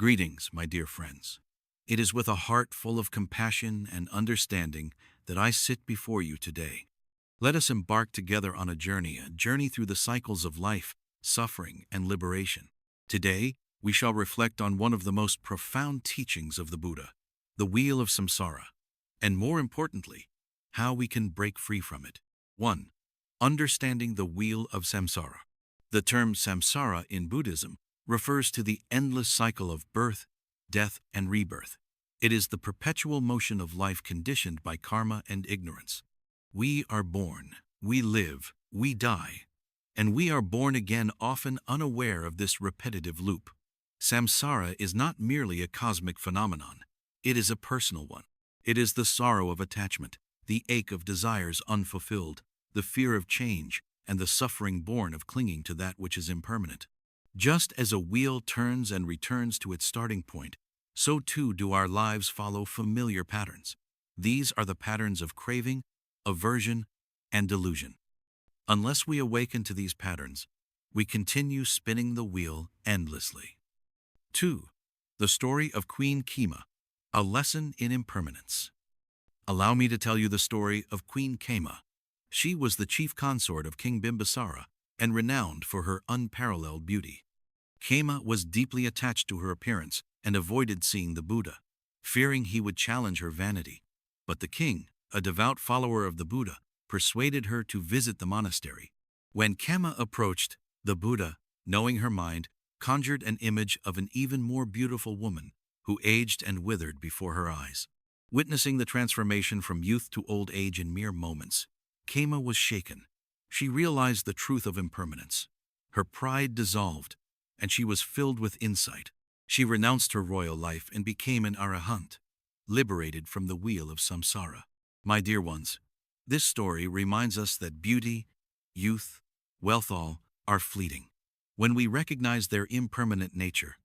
Greetings, my dear friends. It is with a heart full of compassion and understanding that I sit before you today. Let us embark together on a journey through the cycles of life, suffering, and liberation. Today, we shall reflect on one of the most profound teachings of the Buddha, the Wheel of Samsara, and more importantly, how we can break free from it. 1. Understanding the Wheel of Samsara. The term samsara in Buddhism refers to the endless cycle of birth, death, and rebirth. It is the perpetual motion of life conditioned by karma and ignorance. We are born, we live, we die, and we are born again, often unaware of this repetitive loop. Samsara is not merely a cosmic phenomenon, it is a personal one. It is the sorrow of attachment, the ache of desires unfulfilled, the fear of change, and the suffering born of clinging to that which is impermanent. Just as a wheel turns and returns to its starting point, so too do our lives follow familiar patterns. These are the patterns of craving, aversion, and delusion. Unless we awaken to these patterns, we continue spinning the wheel endlessly. 2. The story of Queen Khema, a lesson in impermanence. Allow me to tell you the story of Queen Khema. She was the chief consort of King Bimbisara and renowned for her unparalleled beauty. Khema was deeply attached to her appearance and avoided seeing the Buddha, fearing he would challenge her vanity. But the king, a devout follower of the Buddha, persuaded her to visit the monastery. When Khema approached, the Buddha, knowing her mind, conjured an image of an even more beautiful woman who aged and withered before her eyes. Witnessing the transformation from youth to old age in mere moments, Khema was shaken. She realized the truth of impermanence. Her pride dissolved, and she was filled with insight. She renounced her royal life and became an arahant, liberated from the wheel of samsara. My dear ones, this story reminds us that beauty, youth, wealth, all are fleeting. When we recognize their impermanent nature,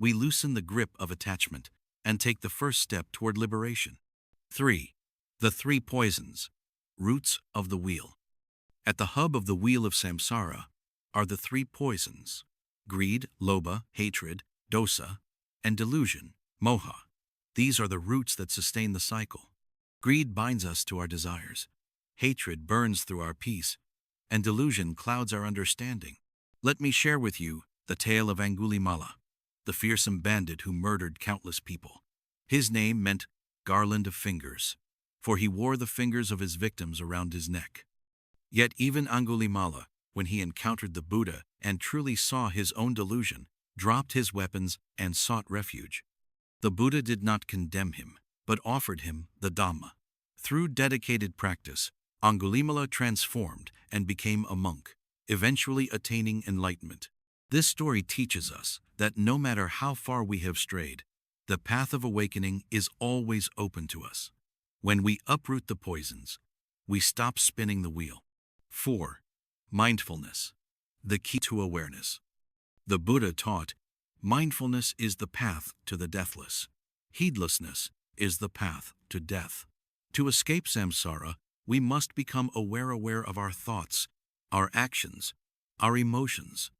we loosen the grip of attachment and take the first step toward liberation. 3. The three poisons, roots of the wheel. At the hub of the wheel of samsara are the three poisons: greed, lobha, hatred, dosa, and delusion, moha. These are the roots that sustain the cycle. Greed binds us to our desires. Hatred burns through our peace, and delusion clouds our understanding. Let me share with you the tale of Angulimala, the fearsome bandit who murdered countless people. His name meant garland of fingers, for he wore the fingers of his victims around his neck. Yet even Angulimala, when he encountered the Buddha and truly saw his own delusion, dropped his weapons and sought refuge. The Buddha did not condemn him, but offered him the Dhamma. Through dedicated practice, Angulimala transformed and became a monk, eventually attaining enlightenment. This story teaches us that no matter how far we have strayed, the path of awakening is always open to us. When we uproot the poisons, we stop spinning the wheel. 4. Mindfulness, the key to awareness. The Buddha taught, mindfulness is the path to the deathless. Heedlessness is the path to death. To escape samsara, we must become aware of our thoughts, our actions, our emotions.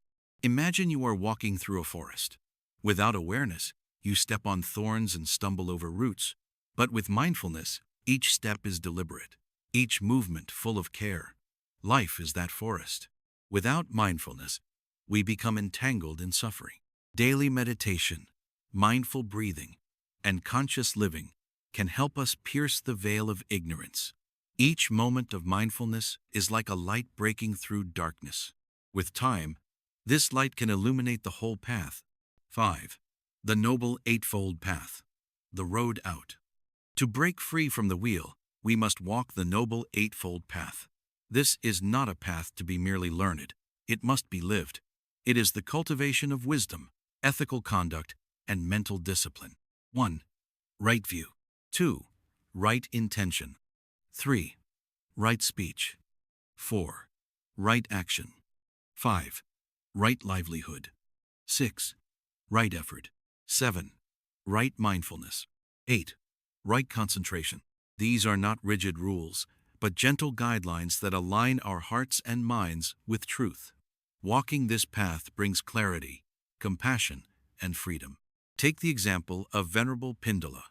Imagine you are walking through a forest. Without awareness, you step on thorns and stumble over roots. But with mindfulness, each step is deliberate, each movement full of care. Life is that forest. Without mindfulness, we become entangled in suffering. Daily meditation, mindful breathing, and conscious living can help us pierce the veil of ignorance. Each moment of mindfulness is like a light breaking through darkness. With time, this light can illuminate the whole path. 5. The Noble Eightfold Path, the road out. To break free from the wheel, we must walk the Noble Eightfold Path. This is not a path to be merely learned. It must be lived. It is the cultivation of wisdom, ethical conduct, and mental discipline. 1. Right view. 2. Right intention. 3. Right speech. 4. Right action. 5. Right livelihood. 6. Right effort. 7. Right mindfulness. 8. Right concentration. These are not rigid rules, but gentle guidelines that align our hearts and minds with truth. Walking this path brings clarity, compassion, and freedom. Take the example of Venerable Pindala,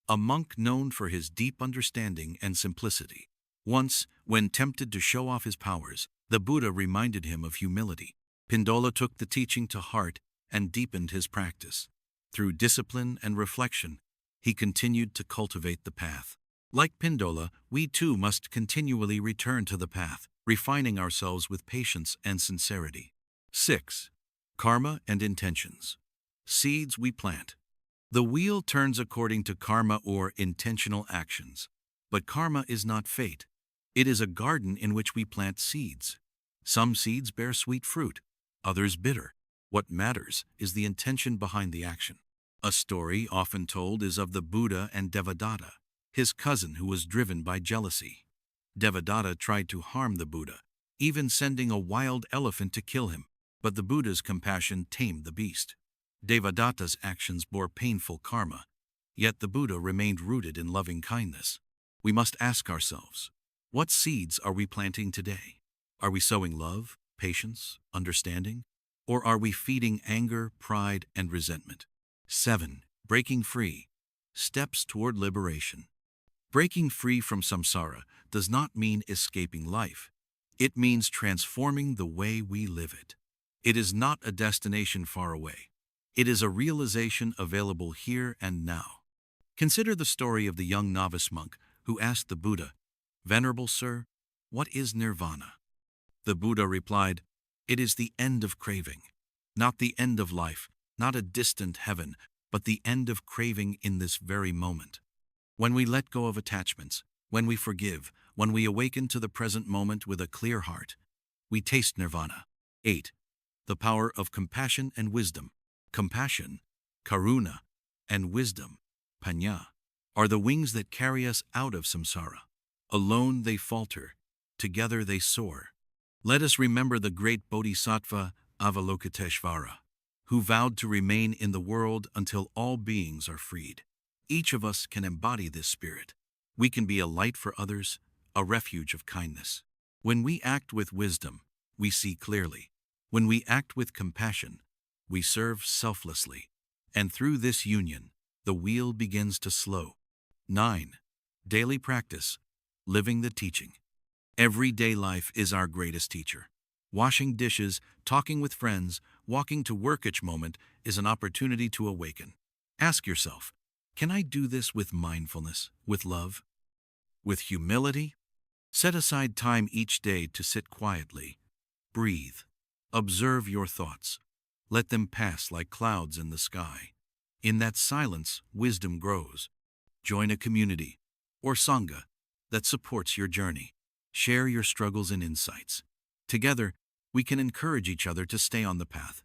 a monk known for his deep understanding and simplicity. Once, when tempted to show off his powers, the Buddha reminded him of humility. Pindala took the teaching to heart and deepened his practice. Through discipline and reflection, he continued to cultivate the path. Like Pindala, we too must continually return to the path, refining ourselves with patience and sincerity. 6. Karma and intentions. Seeds we plant. The wheel turns according to karma or intentional actions. But karma is not fate. It is a garden in which we plant seeds. Some seeds bear sweet fruit, others bitter. What matters is the intention behind the action. A story often told is of the Buddha and Devadatta, his cousin who was driven by jealousy. Devadatta tried to harm the Buddha, even sending a wild elephant to kill him, but the Buddha's compassion tamed the beast. Devadatta's actions bore painful karma, yet the Buddha remained rooted in loving kindness. We must ask ourselves, what seeds are we planting today? Are we sowing love, patience, understanding? Or are we feeding anger, pride, and resentment? 7. Breaking free. Steps toward liberation. Breaking free from samsara does not mean escaping life. It means transforming the way we live it. It is not a destination far away. It is a realization available here and now. Consider the story of the young novice monk who asked the Buddha, "Venerable Sir, what is nirvana?" The Buddha replied, "It is the end of craving, not the end of life, not a distant heaven, but the end of craving in this very moment. When we let go of attachments, when we forgive, when we awaken to the present moment with a clear heart, we taste nirvana." 8. The power of compassion and wisdom. Compassion, karuna, and wisdom, panya, are the wings that carry us out of samsara. Alone they falter, together they soar. Let us remember the great Bodhisattva Avalokiteshvara, who vowed to remain in the world until all beings are freed. Each of us can embody this spirit. We can be a light for others, a refuge of kindness. When we act with wisdom, we see clearly. When we act with compassion, we serve selflessly. And through this union, the wheel begins to slow. 9. Daily practice. Living the teaching. Everyday life is our greatest teacher. Washing dishes, talking with friends, walking to work each moment is an opportunity to awaken. Ask yourself, can I do this with mindfulness, with love, with humility? Set aside time each day to sit quietly. Breathe. Observe your thoughts. Let them pass like clouds in the sky. In that silence, wisdom grows. Join a community or sangha that supports your journey. Share your struggles and insights. Together, we can encourage each other to stay on the path.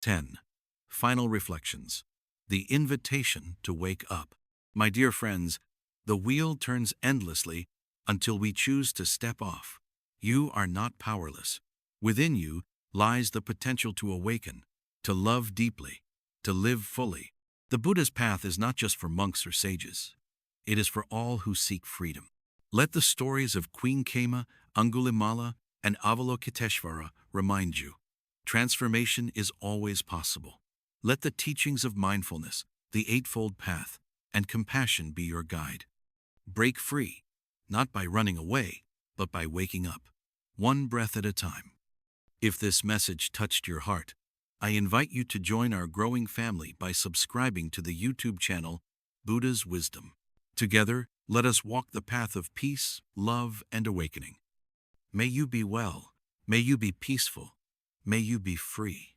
10. Final reflections. The invitation to wake up. My dear friends, the wheel turns endlessly until we choose to step off. You are not powerless. Within you lies the potential to awaken, to love deeply, to live fully. The Buddha's path is not just for monks or sages. It is for all who seek freedom. Let the stories of Queen Khema, Angulimala, and Avalokiteshvara remind you, transformation is always possible. Let the teachings of mindfulness, the Eightfold Path, and compassion be your guide. Break free, not by running away, but by waking up, one breath at a time. If this message touched your heart, I invite you to join our growing family by subscribing to the YouTube channel Buddha's Wisdom. Together, let us walk the path of peace, love, and awakening. May you be well, may you be peaceful, may you be free.